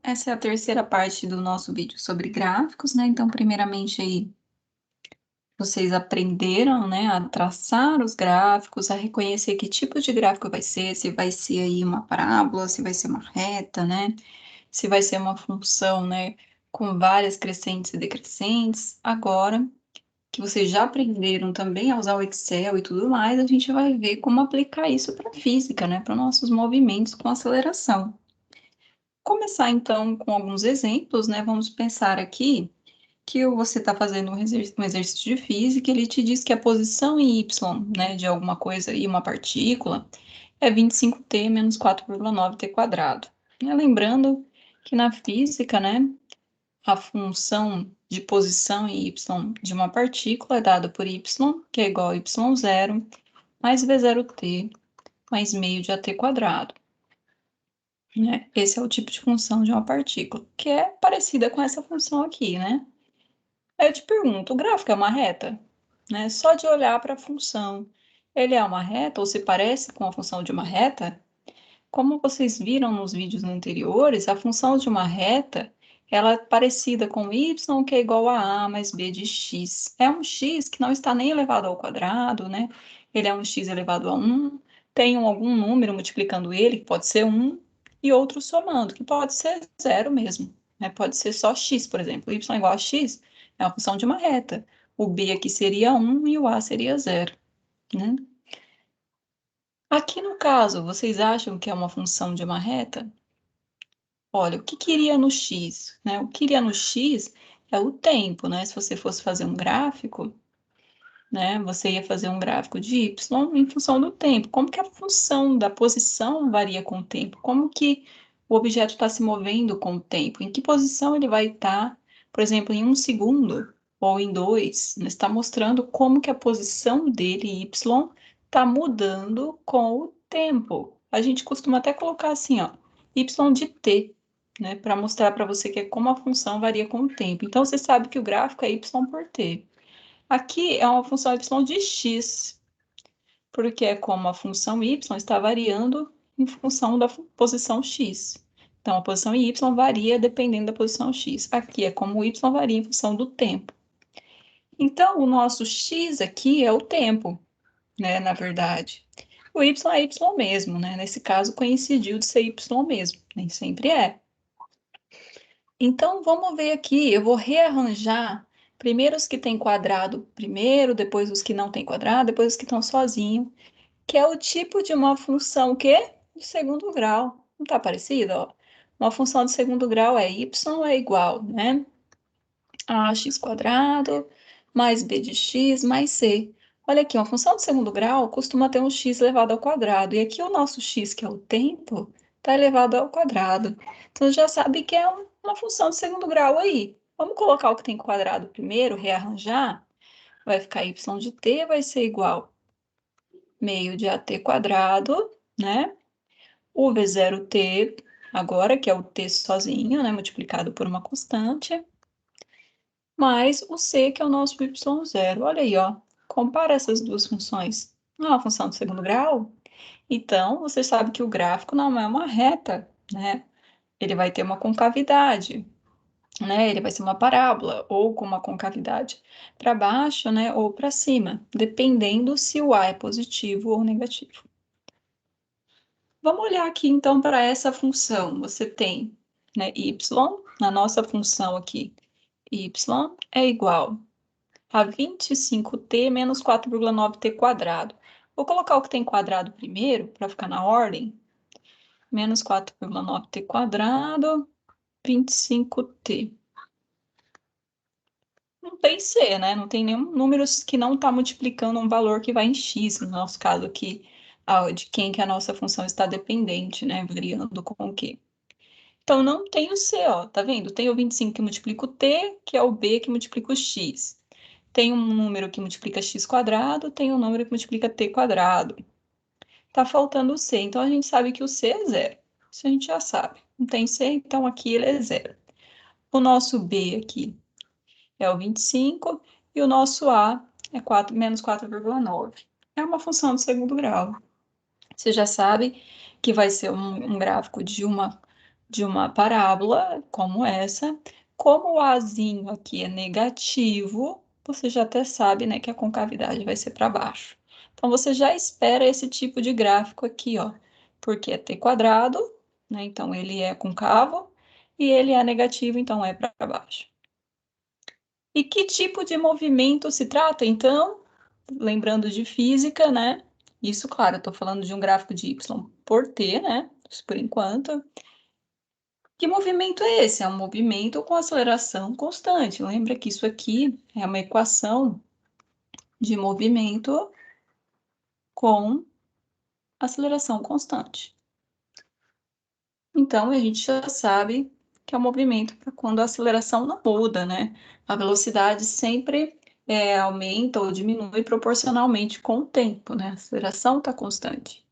essa é a terceira parte do nosso vídeo sobre gráficos, né? Então, primeiramente aí, vocês aprenderam, né, a traçar os gráficos, a reconhecer que tipo de gráfico vai ser, se vai ser aí uma parábola, se vai ser uma reta, né? Se vai ser uma função, né, com várias crescentes e decrescentes. Agora que vocês já aprenderam também a usar o Excel e tudo mais, a gente vai ver como aplicar isso para a física, né, para nossos movimentos com aceleração. Começar então com alguns exemplos, né? Vamos pensar aqui que você está fazendo um exercício de física, ele te diz que a posição em y, né, de alguma coisa e uma partícula é 25t menos 4,9t quadrado. Lembrando que na física, né, a função de posição em y de uma partícula é dada por y, que é igual a y0, mais v0t, mais meio de at quadrado. Né? Esse é o tipo de função de uma partícula, que é parecida com essa função aqui, né? Aí eu te pergunto, o gráfico é uma reta? Né? Só de olhar para a função, ele é uma reta ou se parece com a função de uma reta? Como vocês viram nos vídeos anteriores, a função de uma reta, ela é parecida com y, que é igual a mais b de x. É um x que não está nem elevado ao quadrado, né? Ele é um x elevado a 1, tem algum número multiplicando ele, que pode ser 1, e outro somando, que pode ser zero mesmo, né? Pode ser só x, por exemplo. Y é igual a x, é uma função de uma reta. O b aqui seria 1 e o a seria zero, né? Aqui no caso, vocês acham que é uma função de uma reta? Olha, o que queria no x, né? O que queria no x é o tempo, né? Se você fosse fazer um gráfico, né? Você ia fazer um gráfico de y em função do tempo. Como que a função da posição varia com o tempo? Como que o objeto está se movendo com o tempo? Em que posição ele vai estar, por exemplo, em 1 segundo ou em 2? Está mostrando como que a posição dele, y, está mudando com o tempo. A gente costuma até colocar assim, ó, y de t, né? Para mostrar para você que é como a função varia com o tempo. Então, você sabe que o gráfico é y por t. Aqui é uma função y de x, porque é como a função y está variando em função da posição x. Então, a posição em y varia dependendo da posição x. Aqui é como o y varia em função do tempo. Então, o nosso x aqui é o tempo, né, na verdade. O y é y mesmo, né? Nesse caso, coincidiu de ser y mesmo, nem sempre é. Então, vamos ver aqui, eu vou rearranjar primeiro os que têm quadrado primeiro, depois os que não têm quadrado, depois os que estão sozinhos, que é o tipo de uma função que de segundo grau. Não está parecido, ó? Uma função de segundo grau é y é igual, né, a x quadrado mais b de x mais c. Olha aqui, uma função de segundo grau costuma ter um x elevado ao quadrado, e aqui o nosso x, que é o tempo, está elevado ao quadrado. Então, já sabe que é uma função de segundo grau aí. Vamos colocar o que tem quadrado primeiro, rearranjar. Vai ficar y de t, vai ser igual meio de at quadrado, né? O v0t, agora, que é o t sozinho, né? Multiplicado por uma constante, mais o c, que é o nosso y0. Olha aí, ó. Compara essas duas funções. Não é uma função de segundo grau? Então, você sabe que o gráfico não é uma reta, né? Ele vai ter uma concavidade, né? Ele vai ser uma parábola, ou com uma concavidade para baixo, né? Ou para cima, dependendo se o a é positivo ou negativo. Vamos olhar aqui, então, para essa função. Você tem, né, y, na nossa função aqui, y é igual a 25t menos 4,9t quadrado. Vou colocar o que tem quadrado primeiro, para ficar na ordem. Menos 4,9t quadrado, 25t. Não tem c, né? Não tem nenhum número que não está multiplicando um valor que vai em x, no nosso caso aqui, de quem que a nossa função está dependente, né? Variando com o quê? Então, não tem o c, ó, tá vendo? Tem o 25 que multiplica o t, que é o b que multiplica o x. Tem um número que multiplica x quadrado, tem um número que multiplica t quadrado. Tá faltando o c, então a gente sabe que o c é zero. Isso a gente já sabe. Não tem c, então aqui ele é zero. O nosso b aqui é o 25 e o nosso a é 4, menos 4,9. É uma função de segundo grau. Você já sabe que vai ser um gráfico de uma de uma parábola como essa, como o azinho aqui é negativo, você já até sabe, né, que a concavidade vai ser para baixo. Então, você já espera esse tipo de gráfico aqui, ó, porque é t quadrado, né, então ele é côncavo, e ele é negativo, então é para baixo. E que tipo de movimento se trata, então? Lembrando de física, né? Isso, claro, eu estou falando de um gráfico de y por t, né? Isso por enquanto. Que movimento é esse? É um movimento com aceleração constante. Lembra que isso aqui é uma equação de movimento com aceleração constante. Então, a gente já sabe que é um movimento para quando a aceleração não muda, né? A velocidade sempre aumenta ou diminui proporcionalmente com o tempo, né? A aceleração está constante.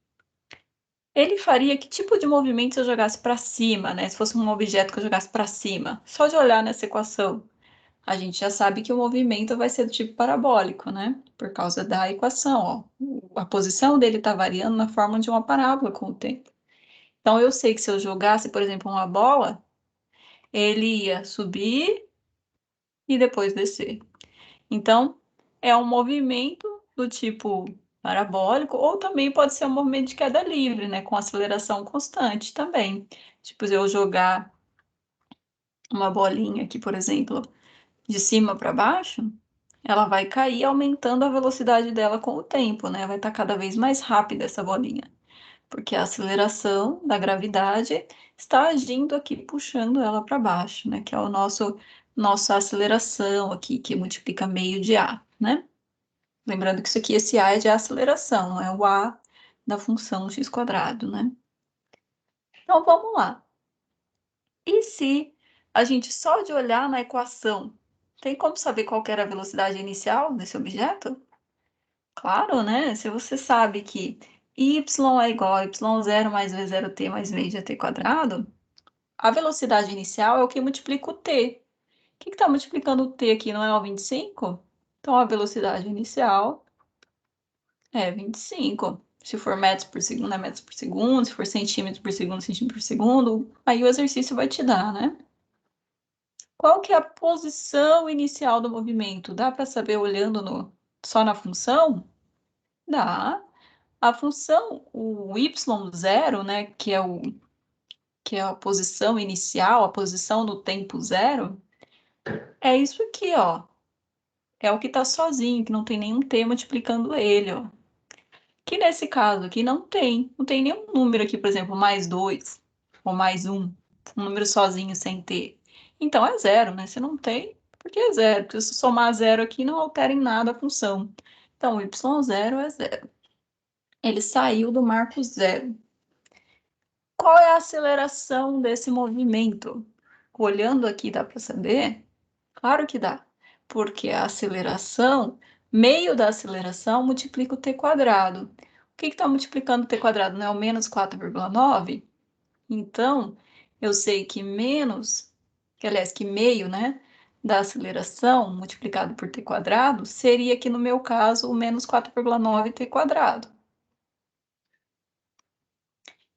Ele faria que tipo de movimento se eu jogasse para cima, né? Se fosse um objeto que eu jogasse para cima? Só de olhar nessa equação, a gente já sabe que o movimento vai ser do tipo parabólico, né? Por causa da equação, ó. A posição dele está variando na forma de uma parábola com o tempo. Então, eu sei que se eu jogasse, por exemplo, uma bola, ele ia subir e depois descer. Então, é um movimento do tipo parabólico, ou também pode ser um movimento de queda livre, né? Com aceleração constante também. Tipo, se eu jogar uma bolinha aqui, por exemplo, de cima para baixo, ela vai cair aumentando a velocidade dela com o tempo, né? Vai estar cada vez mais rápida essa bolinha, porque a aceleração da gravidade está agindo aqui, puxando ela para baixo, né? Que é o nossa aceleração aqui, que multiplica meio de A, né? Lembrando que isso aqui, esse A é de aceleração, não é o A da função x quadrado, né? Então, vamos lá. E se a gente só de olhar na equação, tem como saber qual que era a velocidade inicial desse objeto? Claro, né? Se você sabe que y é igual a y0 mais v0t mais meio de t quadrado, a velocidade inicial é o que multiplica o t. O que está multiplicando o t aqui? Não é o 25? Então, a velocidade inicial é 25. Se for metros por segundo, é metros por segundo. Se for centímetros por segundo, centímetro por segundo. Aí o exercício vai te dar, né? Qual que é a posição inicial do movimento? Dá para saber olhando só na função? Dá. A função, o y0, né, que é a posição inicial, a posição no tempo zero, é isso aqui, ó. É o que está sozinho, que não tem nenhum t multiplicando ele, ó. Que nesse caso aqui não tem nenhum número aqui, por exemplo, mais 2 ou mais um número sozinho sem t. Então é zero, né? Se não tem, porque é zero, porque se somar zero aqui não altera em nada a função. Então, y0 é zero. Ele saiu do marco zero. Qual é a aceleração desse movimento? Olhando aqui, dá para saber? Claro que dá, porque a aceleração, meio da aceleração, multiplica o t quadrado. O que está multiplicando o t quadrado? Não é o menos 4,9? Então, eu sei que aliás, que meio, né, da aceleração multiplicado por t quadrado seria aqui no meu caso o menos 4,9 t quadrado.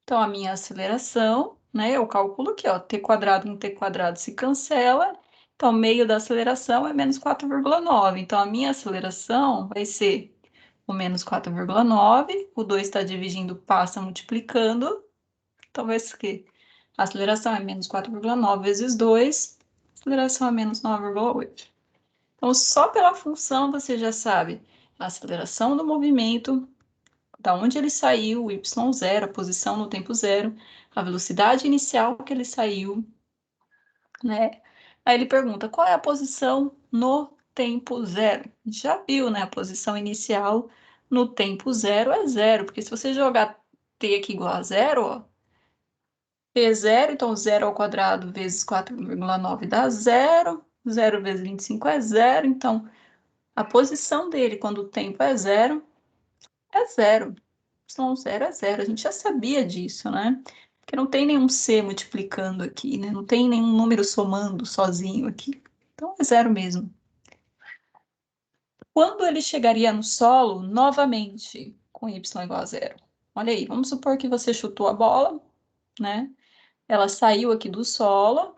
Então, a minha aceleração, né, eu calculo aqui, ó, t quadrado com t quadrado se cancela, então meio da aceleração é menos 4,9. Então, a minha aceleração vai ser o menos 4,9, o 2 está dividindo, passa multiplicando, então vai ser que a aceleração é menos 4,9 vezes 2, a aceleração é menos 9,8. Então, só pela função você já sabe a aceleração do movimento, da onde ele saiu, o y0, a posição no tempo zero, a velocidade inicial que ele saiu, né? Aí ele pergunta, qual é a posição no tempo zero? A gente já viu, né? A posição inicial no tempo zero é zero, porque se você jogar t aqui igual a zero, ó, t zero, então zero ao quadrado vezes 4,9 dá zero, zero vezes 25 é zero, então a posição dele quando o tempo é zero, y0 é zero, a gente já sabia disso, né? Porque não tem nenhum c multiplicando aqui, né? Não tem nenhum número somando sozinho aqui. Então é zero mesmo. Quando ele chegaria no solo novamente com y igual a zero? Olha aí, vamos supor que você chutou a bola, né? ela saiu aqui do solo,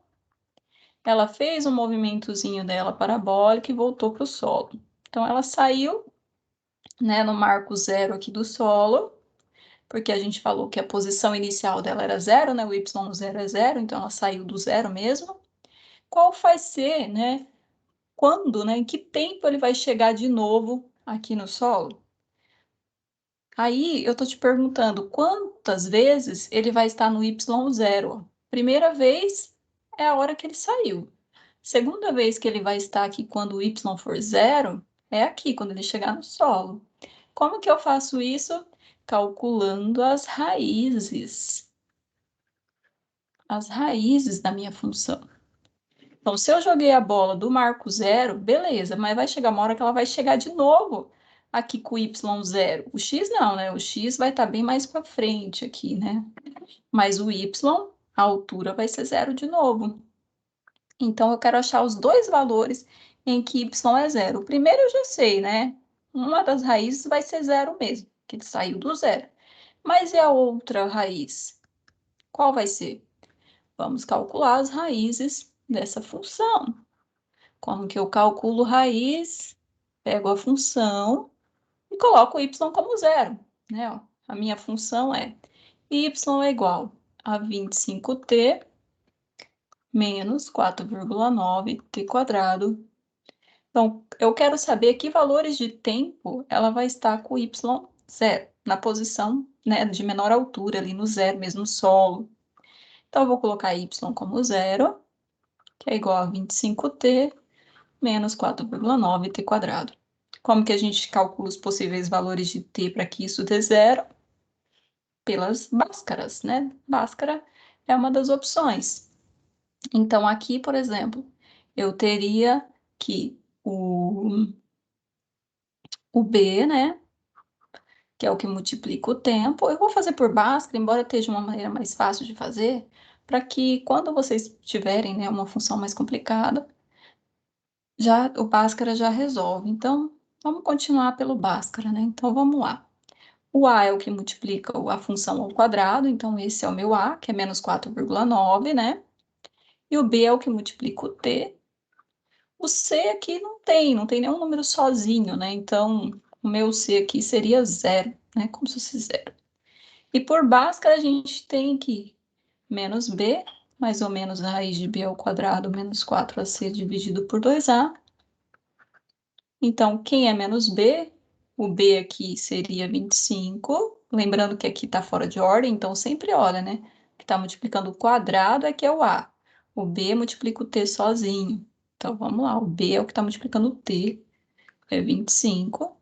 ela fez um movimentozinho dela parabólico e voltou para o solo. Então, ela saiu, né, no marco zero aqui do solo, porque a gente falou que a posição inicial dela era zero, né, o y0 é zero, então ela saiu do zero mesmo. Qual vai ser, né, quando, né, em que tempo ele vai chegar de novo aqui no solo? Aí eu tô te perguntando quantas vezes ele vai estar no y0. Primeira vez é a hora que ele saiu. Segunda vez que ele vai estar aqui quando o y for zero é aqui, quando ele chegar no solo. Como que eu faço isso? Calculando as raízes. As raízes da minha função. Então, se eu joguei a bola do marco zero, beleza, mas vai chegar uma hora que ela vai chegar de novo aqui com o y0. O x não, né? O x vai estar bem mais para frente aqui, né? Mas o y, a altura vai ser zero de novo. Então, eu quero achar os dois valores em que y é zero. O primeiro eu já sei, né? Uma das raízes vai ser zero mesmo, que ele saiu do zero. Mas e a outra raiz? Qual vai ser? Vamos calcular as raízes dessa função. Como que eu calculo raiz? Pego a função e coloco y como zero, né? Ó, a minha função é y é igual a 25t menos 4,9t quadrado. Então, eu quero saber que valores de tempo ela vai estar com y zero, na posição, né, de menor altura, ali no zero, mesmo no solo. Então, eu vou colocar y como zero, que é igual a 25t menos 4,9t quadrado. Como que a gente calcula os possíveis valores de t para que isso dê zero? Pelas Bhaskaras, né? Bhaskara é uma das opções. Então, aqui, por exemplo, eu teria que o B, né? Que é o que multiplica o tempo. Eu vou fazer por Bhaskara, embora esteja uma maneira mais fácil de fazer, para que quando vocês tiverem, né, uma função mais complicada, já o Bhaskara já resolve. Então, vamos continuar pelo Bhaskara, né? Então, vamos lá. O A é o que multiplica a função ao quadrado, então esse é o meu A, que é menos 4,9, né? E o B é o que multiplica o T. O C aqui não tem nenhum número sozinho, né? Então, o meu C aqui seria zero, né? Como se fosse zero. E por Bhaskara, a gente tem aqui menos B, mais ou menos a raiz de B ao quadrado, menos 4AC dividido por 2A. Então, quem é menos B? O B aqui seria 25. Lembrando que aqui está fora de ordem, então sempre olha, né? O que está multiplicando o quadrado é que é o A. O B multiplica o T sozinho. Então, vamos lá. O B é o que está multiplicando o T, é 25.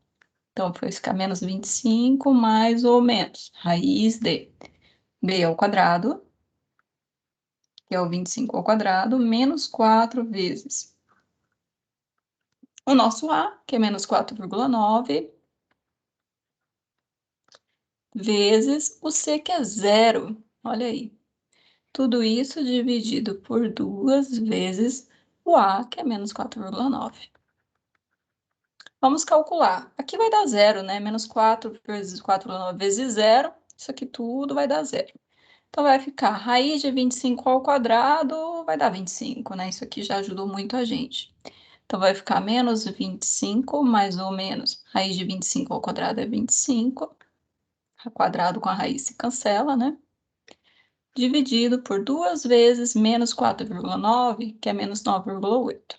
Então, vai ficar menos 25 mais ou menos. Raiz de B ao quadrado, que é o 25 ao quadrado, menos 4 vezes o nosso A, que é menos 4,9, vezes o C, que é zero. Olha aí. Tudo isso dividido por 2 vezes o A, que é menos 4,9. Vamos calcular. Aqui vai dar zero, né? Menos 4 vezes 4,9 vezes zero. Isso aqui tudo vai dar zero. Então, vai ficar raiz de 25 ao quadrado, vai dar 25, né? Isso aqui já ajudou muito a gente. Então, vai ficar menos 25, mais ou menos. Raiz de 25 ao quadrado é 25. Quadrado com a raiz se cancela, né? Dividido por 2 vezes menos 4,9, que é menos 9,8.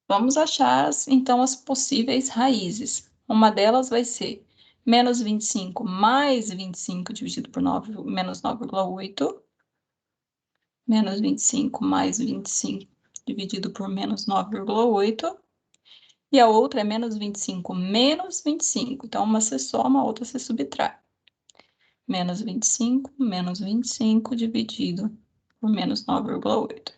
Vamos achar, então, as possíveis raízes. Uma delas vai ser menos 25 mais 25 dividido por 9, menos 9,8. Menos 25 mais 25 dividido por menos 9,8. E a outra é menos 25 menos 25. Então, uma se soma, a outra se subtrai. Menos 25 dividido por menos 9,8.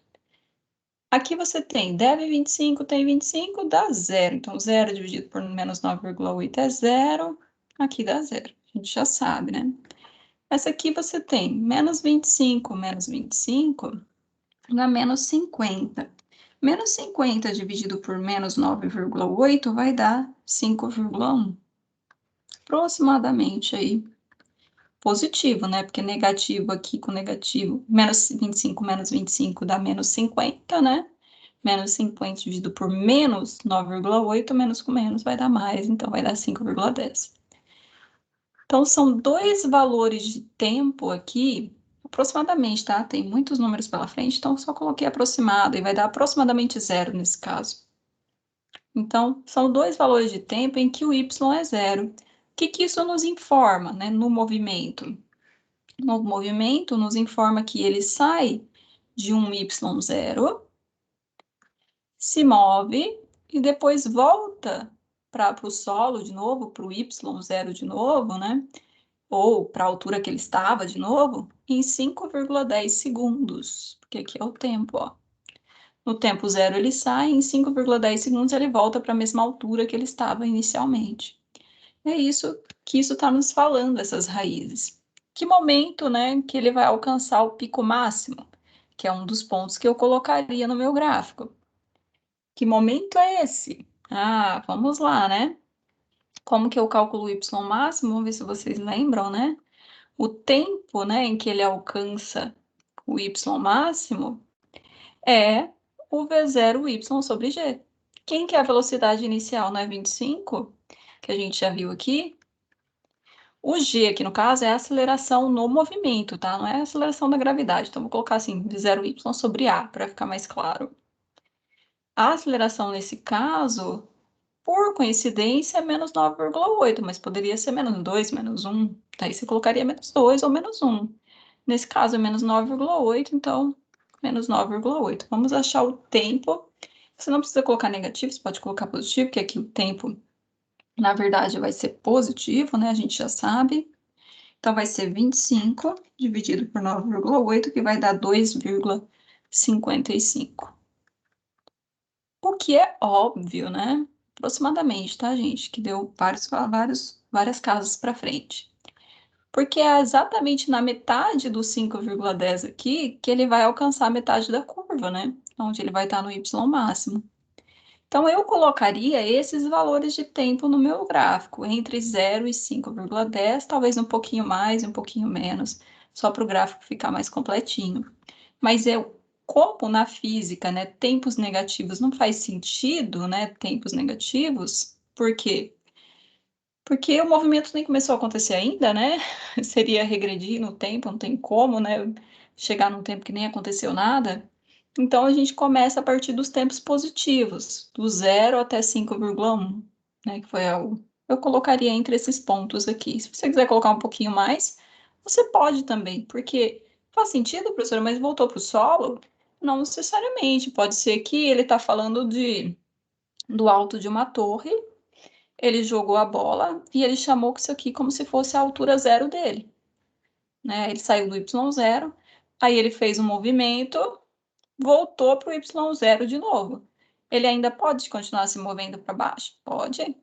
Aqui você tem, deve 25, tem 25, dá zero. Então, zero dividido por menos 9,8 é zero. Aqui dá zero. A gente já sabe, né? Essa aqui você tem menos 25 dá menos 50. Menos 50 dividido por menos 9,8 vai dar 5,1. Aproximadamente aí positivo, né? Porque negativo aqui com negativo, menos 25 dá menos 50, né? Menos 50 dividido por menos 9,8, menos com menos vai dar mais, então vai dar 5,10. Então, são dois valores de tempo aqui, aproximadamente, tá? Tem muitos números pela frente, então só coloquei aproximado e vai dar aproximadamente zero nesse caso. Então, são dois valores de tempo em que o y é zero. O que isso nos informa, né, no movimento? No movimento, nos informa que ele sai de um y0, se move e depois volta para o solo de novo, para o y0 de novo, né? Ou para a altura que ele estava de novo, em 5,10 segundos, porque aqui é o tempo, ó. No tempo zero ele sai, em 5,10 segundos ele volta para a mesma altura que ele estava inicialmente. É isso que isso está nos falando, essas raízes. Que momento, né, que ele vai alcançar o pico máximo, que é um dos pontos que eu colocaria no meu gráfico. Que momento é esse? Ah, vamos lá, né? Como que eu calculo o y máximo? Vamos ver se vocês lembram, né? O tempo, né, em que ele alcança o y máximo é o v0 y sobre g. Quem que é a velocidade inicial? Não é 25? Que a gente já viu aqui. O g aqui, no caso, é a aceleração no movimento, tá? Não é a aceleração da gravidade. Então, vou colocar assim, v0y sobre a, para ficar mais claro. A aceleração nesse caso, por coincidência, é menos 9,8, mas poderia ser menos 2, menos 1. Daí você colocaria menos 2 ou menos 1. Nesse caso é menos 9,8, então menos 9,8. Vamos achar o tempo. Você não precisa colocar negativo, você pode colocar positivo, que aqui o tempo, na verdade, vai ser positivo, né? A gente já sabe. Então, vai ser 25 dividido por 9,8, que vai dar 2,55. O que é óbvio, né? Aproximadamente, tá, gente? Que deu várias casas para frente. Porque é exatamente na metade do 5,10 aqui que ele vai alcançar a metade da curva, né? Onde ele vai estar no y máximo. Então, eu colocaria esses valores de tempo no meu gráfico, entre 0 e 5,10, talvez um pouquinho mais, um pouquinho menos, só para o gráfico ficar mais completinho. Mas como na física, né, tempos negativos não faz sentido, né, tempos negativos, por quê? Porque o movimento nem começou a acontecer ainda, né? Seria regredir no tempo, não tem como, né? Chegar num tempo que nem aconteceu nada. Então a gente começa a partir dos tempos positivos, do 0 até 5,1, né? Que foi eu colocaria entre esses pontos aqui. Se você quiser colocar um pouquinho mais, você pode também, porque faz sentido, professora, mas voltou para o solo? Não necessariamente. Pode ser que ele está falando do alto de uma torre, ele jogou a bola e ele chamou isso aqui como se fosse a altura zero dele, né? Ele saiu do y0, aí ele fez um movimento, voltou para o y0 de novo. Ele ainda pode continuar se movendo para baixo? Pode,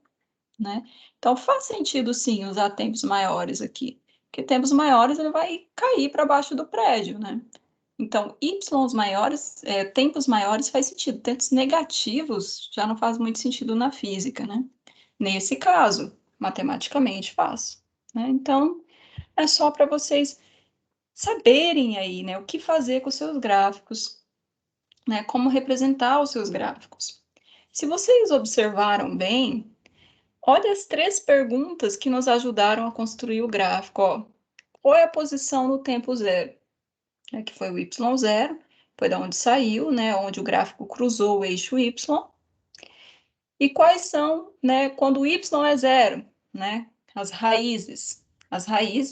né? Então faz sentido sim usar tempos maiores aqui, porque tempos maiores ele vai cair para baixo do prédio, né? Então, maiores, tempos maiores faz sentido. Tempos negativos já não faz muito sentido na física, né? Nesse caso, matematicamente faz, né? Então, é só para vocês saberem aí, né, o que fazer com os seus gráficos, né, como representar os seus gráficos. Se vocês observaram bem, olha as três perguntas que nos ajudaram a construir o gráfico, ó. Qual é a posição no tempo zero? Que foi o y0, foi da onde saiu, né, onde o gráfico cruzou o eixo y. E quais são, né, quando o y é zero, né, as raízes,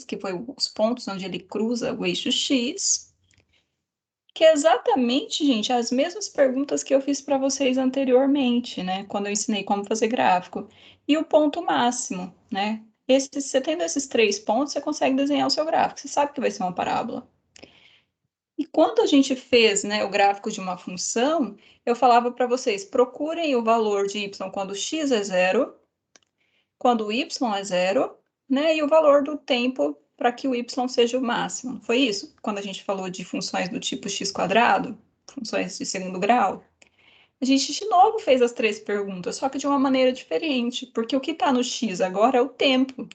que foi os pontos onde ele cruza o eixo x, que é exatamente, gente, as mesmas perguntas que eu fiz para vocês anteriormente, né, quando eu ensinei como fazer gráfico. E o ponto máximo, né, você tendo esses três pontos, você consegue desenhar o seu gráfico, você sabe que vai ser uma parábola. E quando a gente fez, né, o gráfico de uma função, eu falava para vocês, procurem o valor de y quando x é zero, quando y é zero, né, e o valor do tempo para que o y seja o máximo. Foi isso? Quando a gente falou de funções do tipo x², funções de segundo grau. A gente de novo fez as três perguntas, só que de uma maneira diferente, porque o que está no x agora é o tempo.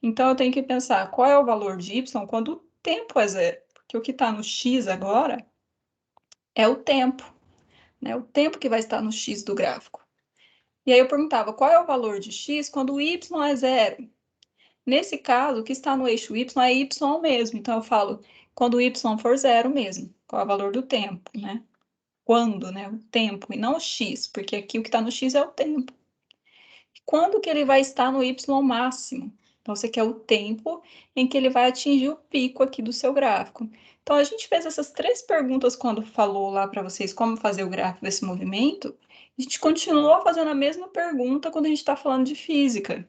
Então, eu tenho que pensar qual é o valor de y quando o tempo é zero. Porque o que está no x agora é o tempo, né? O tempo que vai estar no x do gráfico. E aí eu perguntava qual é o valor de x quando o y é zero. Nesse caso, o que está no eixo y é y mesmo. Então, eu falo quando o y for zero mesmo. Qual é o valor do tempo, né? Quando, né? O tempo, e não o x, porque aqui o que está no x é o tempo. Quando que ele vai estar no y máximo? Então, você quer o tempo em que ele vai atingir o pico aqui do seu gráfico. Então, a gente fez essas três perguntas quando falou lá para vocês como fazer o gráfico desse movimento. A gente continuou fazendo a mesma pergunta quando a gente está falando de física.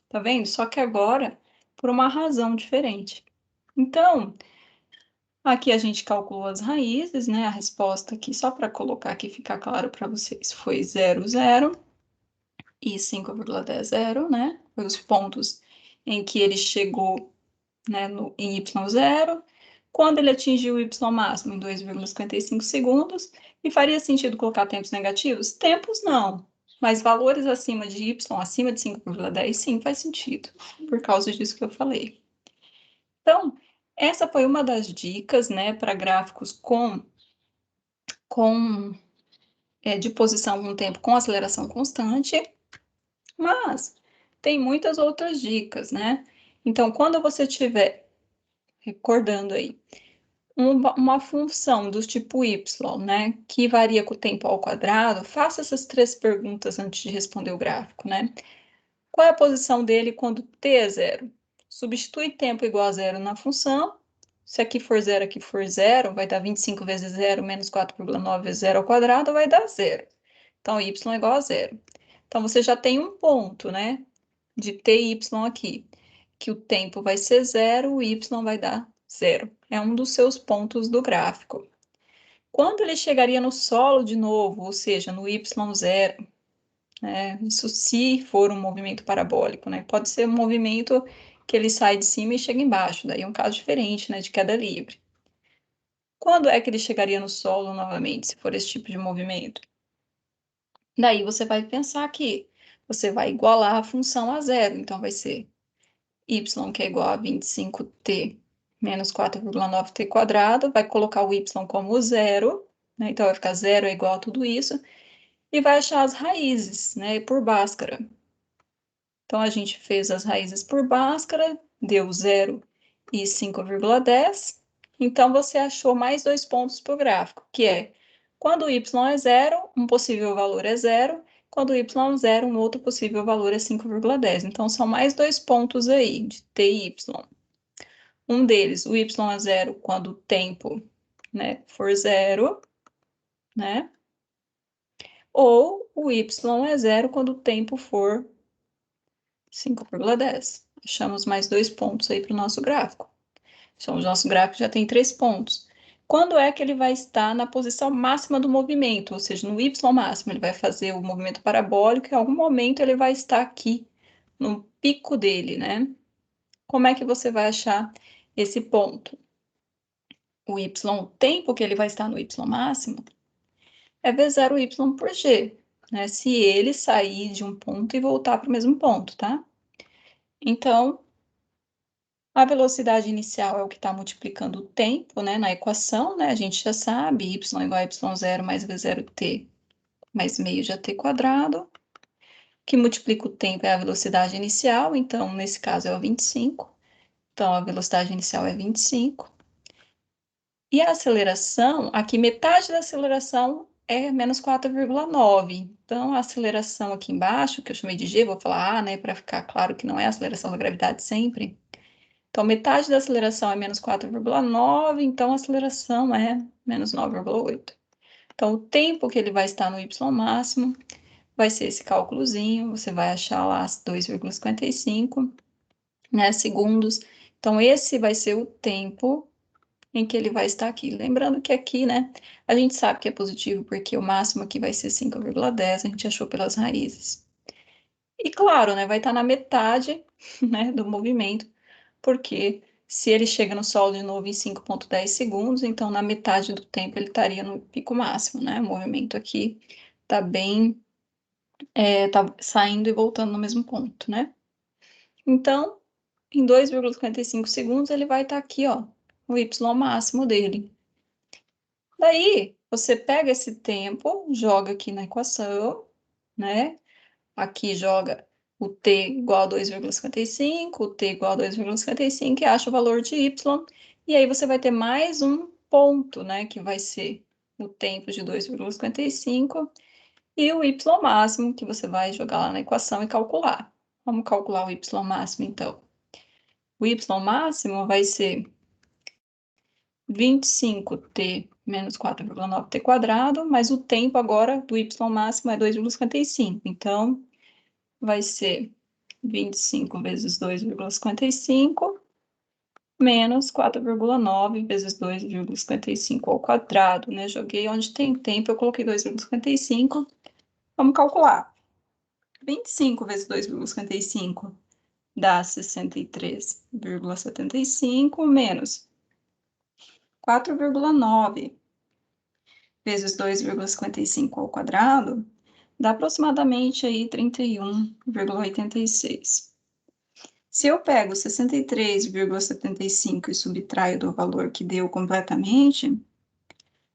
Tá vendo? Só que agora por uma razão diferente. Então, aqui a gente calculou as raízes, né? A resposta aqui, só para colocar aqui ficar claro para vocês, foi 0, 0 e 5,10, né? Foi os pontos em que ele chegou, né, em y0, quando ele atingiu o y máximo em 2,55 segundos, e faria sentido colocar tempos negativos? Tempos não, mas valores acima de y, acima de 5,10, sim, faz sentido, por causa disso que eu falei. Então, essa foi uma das dicas, né, para gráficos de posição com tempo com aceleração constante, mas tem muitas outras dicas, né? Então, quando você estiver recordando aí uma função do tipo y, né, que varia com o tempo ao quadrado, faça essas três perguntas antes de responder o gráfico, né? Qual é a posição dele quando t é zero? Substitui tempo igual a zero na função. Se aqui for zero, vai dar 25 vezes zero menos 4,9 vezes zero ao quadrado, vai dar zero. Então, y é igual a zero. Então, você já tem um ponto, né, de t e y aqui, que o tempo vai ser zero, o y vai dar zero. É um dos seus pontos do gráfico. Quando ele chegaria no solo de novo, ou seja, no y0, né? Isso se for um movimento parabólico, né? Pode ser um movimento que ele sai de cima e chega embaixo, daí é um caso diferente, né, de queda livre. Quando é que ele chegaria no solo novamente, se for esse tipo de movimento? Daí você vai pensar que você vai igualar a função a zero, então vai ser y, que é igual a 25t menos 4,9t quadrado, vai colocar o y como zero, né? Então vai ficar zero é igual a tudo isso, e vai achar as raízes, né, por Bhaskara. Então, a gente fez as raízes por Bhaskara, deu 0 e 5,10. Então, você achou mais dois pontos para o gráfico, que é quando y é zero, um possível valor é zero. Quando y é zero, um outro possível valor é 5,10. Então, são mais dois pontos aí, de t e y. Um deles, o y é zero quando o tempo, né, for zero, né? Ou o y é zero quando o tempo for 5,10. Achamos mais dois pontos aí para o nosso gráfico. Então, o nosso gráfico já tem 3 pontos. Quando é que ele vai estar na posição máxima do movimento? Ou seja, no y máximo, ele vai fazer o movimento parabólico e em algum momento ele vai estar aqui, no pico dele, né? Como é que você vai achar esse ponto? O y, o tempo que ele vai estar no y máximo, é V0y por g, né? Se ele sair de um ponto e voltar para o mesmo ponto, tá? Então, a velocidade inicial é o que está multiplicando o tempo, né, na equação, né? A gente já sabe, y igual a y0 mais v0t mais meio de at quadrado. O que multiplica o tempo é a velocidade inicial, então, nesse caso, é o 25. Então, a velocidade inicial é 25. E a aceleração, aqui metade da aceleração é menos 4,9. Então, a aceleração aqui embaixo, que eu chamei de g, vou falar A, né, para ficar claro que não é a aceleração da gravidade sempre. Então, metade da aceleração é menos 4,9, então a aceleração é menos 9,8. Então, o tempo que ele vai estar no y máximo vai ser esse cálculozinho, você vai achar lá 2,55, né, segundos. Então, esse vai ser o tempo em que ele vai estar aqui. Lembrando que aqui, né, a gente sabe que é positivo, porque o máximo aqui vai ser 5,10, a gente achou pelas raízes. E claro, né, vai estar na metade, né, do movimento, porque se ele chega no solo de novo em 5,10 segundos, então na metade do tempo ele estaria no pico máximo, né? O movimento aqui tá bem, tá saindo e voltando no mesmo ponto, né? Então, em 2,55 segundos, ele vai estar aqui, ó, o y máximo dele. Daí, você pega esse tempo, joga aqui na equação, né? Aqui joga o t igual a 2,55, o t igual a 2,55 e acha o valor de y. E aí você vai ter mais um ponto, né? Que vai ser o tempo de 2,55 e o y máximo, que você vai jogar lá na equação e calcular. Vamos calcular o y máximo, então. O y máximo vai ser 25t menos 4,9t quadrado, mas o tempo agora do y máximo é 2,55. Então, vai ser 25 vezes 2,55 menos 4,9 vezes 2,55 ao quadrado, né? Joguei onde tem tempo, eu coloquei 2,55. Vamos calcular. 25 vezes 2,55 dá 63,75 menos 4,9 vezes 2,55 ao quadrado dá aproximadamente aí 31,86. Se eu pego 63,75 e subtraio do valor que deu completamente,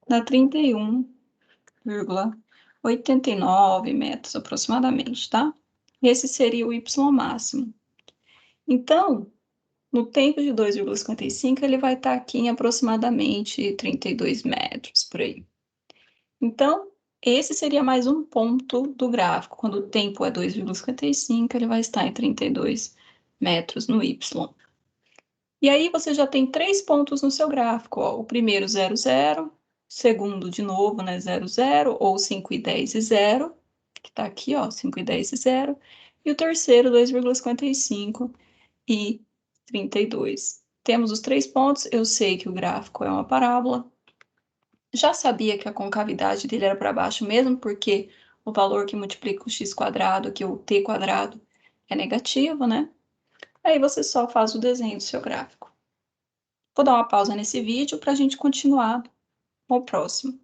dá 31,89 metros aproximadamente, tá? Esse seria o y máximo. Então, no tempo de 2,55, ele vai estar aqui em aproximadamente 32 metros, por aí. Então, esse seria mais um ponto do gráfico. Quando o tempo é 2,55, ele vai estar em 32 metros no y. E aí você já tem 3 pontos no seu gráfico, ó. O primeiro 0, 0, segundo de novo, né, 0, 0, ou 5 e 10 e 0, que tá aqui, ó, 5 e 10 e 0, e o terceiro 2,55 e 32. Temos os 3 pontos, eu sei que o gráfico é uma parábola, já sabia que a concavidade dele era para baixo mesmo, porque o valor que multiplica o x quadrado, que é o t quadrado, é negativo, né? Aí você só faz o desenho do seu gráfico. Vou dar uma pausa nesse vídeo para a gente continuar no próximo.